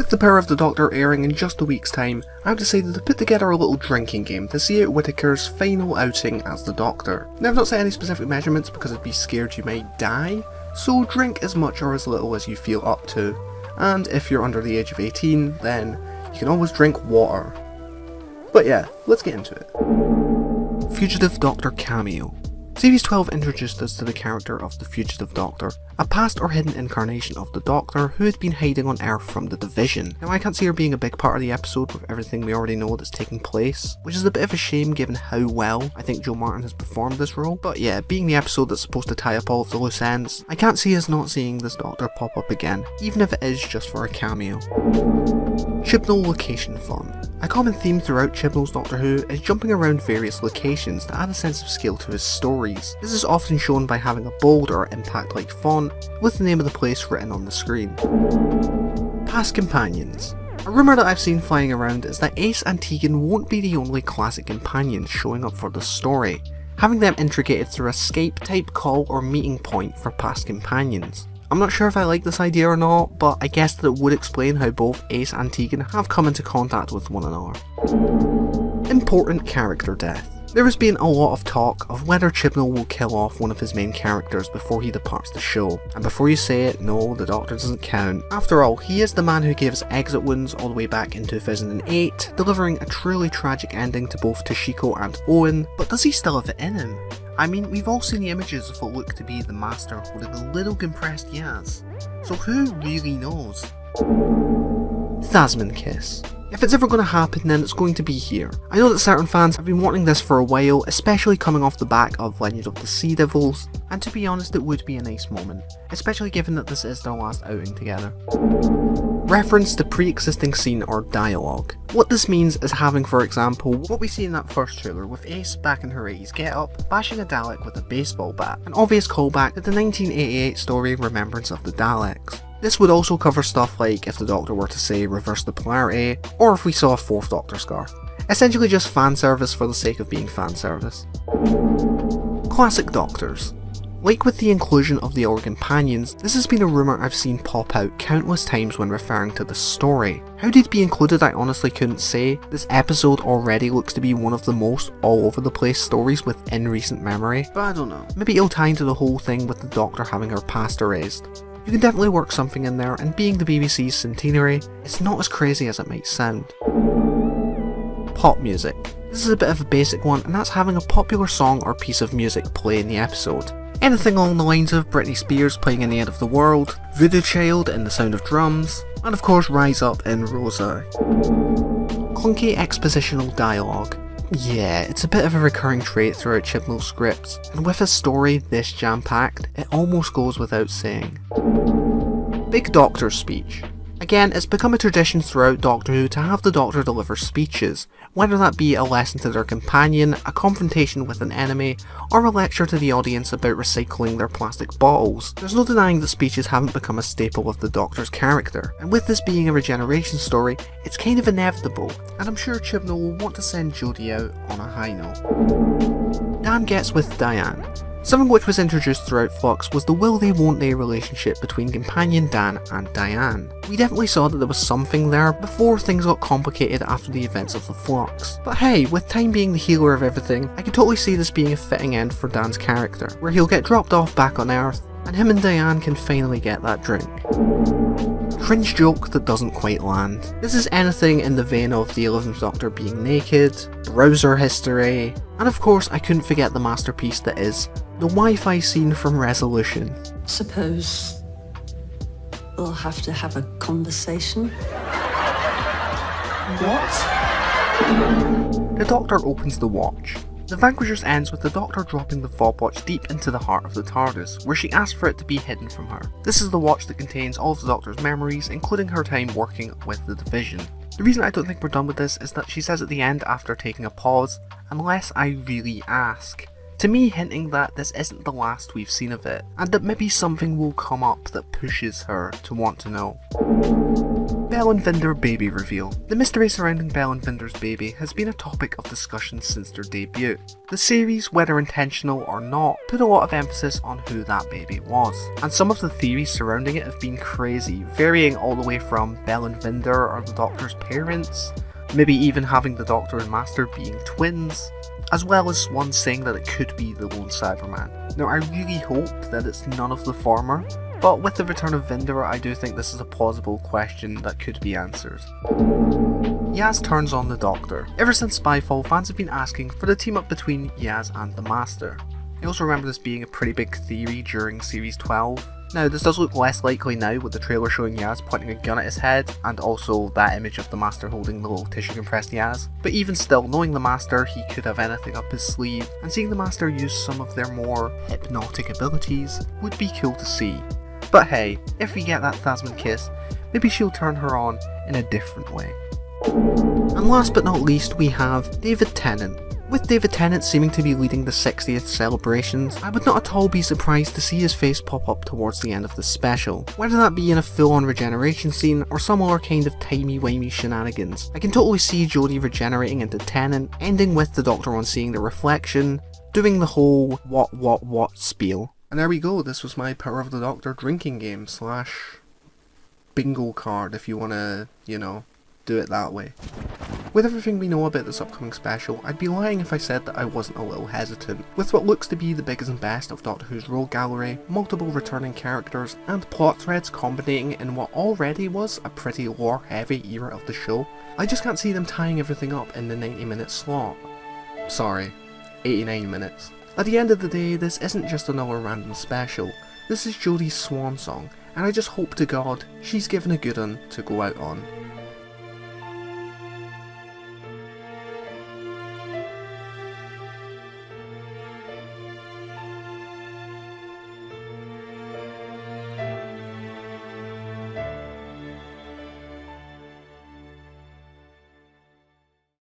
With the Power of the Doctor airing in just a week's time, I've decided to put together a little drinking game to see out Whittaker's final outing as the Doctor. Now I've not set any specific measurements because I'd be scared you might die, so drink as much or as little as you feel up to, and if you're under the age of 18 then you can always drink water. But yeah, let's get into it. Fugitive Doctor cameo. Series 12 introduced us to the character of the Fugitive Doctor, a past or hidden incarnation of the Doctor who had been hiding on Earth from the Division. Now I can't see her being a big part of the episode with everything we already know that's taking place, which is a bit of a shame given how well I think Joe Martin has performed this role, but yeah, being the episode that's supposed to tie up all of the loose ends, I can't see us not seeing this Doctor pop up again, even if it is just for a cameo. Chibnall location fun. A common theme throughout Chibnall's Doctor Who is jumping around various locations to add a sense of scale to his stories. This is often shown by having a bold or impact-like font with the name of the place written on the screen. Past companions. A rumour that I've seen flying around is that Ace and Tegan won't be the only classic companions showing up for the story, having them integrated through a Skype type call or meeting point for past companions. I'm not sure if I like this idea or not, but I guess that it would explain how both Ace and Tegan have come into contact with one another. Important character death. There has been a lot of talk of whether Chibnall will kill off one of his main characters before he departs the show, and before you say it, no, the Doctor doesn't count. After all, he is the man who gave us exit wounds all the way back in 2008, delivering a truly tragic ending to both Toshiko and Owen, but does he still have it in him? I mean, we've all seen the images of what looked to be the Master holding a little compressed Yaz, so who really knows? Thasmin kiss. If it's ever going to happen, then it's going to be here. I know that certain fans have been wanting this for a while, especially coming off the back of Legend of the Sea Devils, and to be honest it would be a nice moment, especially given that this is their last outing together. Reference to pre-existing scene or dialogue. What this means is having, for example, what we see in that first trailer with Ace back in her 80s get-up, bashing a Dalek with a baseball bat, an obvious callback to the 1988 story Remembrance of the Daleks. This would also cover stuff like if the Doctor were to say reverse the polarity, or if we saw a 4th Doctor scarf. Essentially just fan service for the sake of being fan service. Classic Doctors. Like with the inclusion of the other companions, this has been a rumour I've seen pop out countless times when referring to the story. How they'd be included I honestly couldn't say. This episode already looks to be one of the most all over the place stories within recent memory, but I don't know. Maybe it'll tie into the whole thing with the Doctor having her past erased. You can definitely work something in there, and being the BBC's centenary, it's not as crazy as it might sound. Pop music. This is a bit of a basic one, and that's having a popular song or piece of music play in the episode. Anything along the lines of Britney Spears playing In the End of the World, Voodoo Child in The Sound of Drums, and of course Rise Up in Rosa. Clunky expositional dialogue. Yeah, it's a bit of a recurring trait throughout Chibnall's scripts, and with a story this jam-packed, it almost goes without saying. Big Doctor's speech. Again, it's become a tradition throughout Doctor Who to have the Doctor deliver speeches, whether that be a lesson to their companion, a confrontation with an enemy, or a lecture to the audience about recycling their plastic bottles. There's no denying that speeches haven't become a staple of the Doctor's character, and with this being a Regeneration story, it's kind of inevitable, and I'm sure Chibnall will want to send Jodie out on a high note. Dan gets with Diane. Something which was introduced throughout Flux was the will they won't they relationship between companion Dan and Diane. We definitely saw that there was something there before things got complicated after the events of the Flux. But hey, with time being the healer of everything, I could totally see this being a fitting end for Dan's character, where he'll get dropped off back on Earth, and him and Diane can finally get that drink. Cringe joke that doesn't quite land. This is anything in the vein of the 11th Doctor being naked, browser history, and of course I couldn't forget the masterpiece that is the Wi-Fi scene from Resolution. Suppose we'll have to have a conversation? What? The Doctor opens the watch. The Vanquishers ends with the Doctor dropping the fob watch deep into the heart of the TARDIS, where she asks for it to be hidden from her. This is the watch that contains all of the Doctor's memories, including her time working with the Division. The reason I don't think we're done with this is that she says at the end after taking a pause, "Unless I really ask." To me hinting that this isn't the last we've seen of it, and that maybe something will come up that pushes her to want to know. Belle and Vinder baby reveal. The mystery surrounding Belle and Vinder's baby has been a topic of discussion since their debut. The series, whether intentional or not, put a lot of emphasis on who that baby was, and some of the theories surrounding it have been crazy, varying all the way from Belle and Vinder are the Doctor's parents, maybe even having the Doctor and Master being twins, as well as one saying that it could be the lone Cyberman. Now I really hope that it's none of the former, but with the return of Vinder I do think this is a plausible question that could be answered. Yaz turns on the Doctor. Ever since Spyfall, fans have been asking for the team up between Yaz and the Master. I also remember this being a pretty big theory during Series 12. Now this does look less likely now with the trailer showing Yaz pointing a gun at his head, and also that image of the Master holding the little tissue compressed Yaz. But even still, knowing the Master, he could have anything up his sleeve, and seeing the Master use some of their more hypnotic abilities would be cool to see. But hey, if we get that Thasmin kiss, maybe she'll turn her on in a different way. And last but not least, we have David Tennant. With David Tennant seeming to be leading the 60th celebrations, I would not at all be surprised to see his face pop up towards the end of the special, whether that be in a full-on regeneration scene or some other kind of timey-wimey shenanigans. I can totally see Jodie regenerating into Tennant, ending with the Doctor on seeing the reflection, doing the whole what spiel. And there we go, this was my Power of the Doctor drinking game / bingo card if you wanna, do it that way. With everything we know about this upcoming special, I'd be lying if I said that I wasn't a little hesitant. With what looks to be the biggest and best of Doctor Who's rogue gallery, multiple returning characters, and plot threads culminating in what already was a pretty lore-heavy era of the show, I just can't see them tying everything up in the 90-minute slot. Sorry, 89 minutes. At the end of the day, this isn't just another random special, this is Jodie's swan song, and I just hope to God she's given a good one to go out on.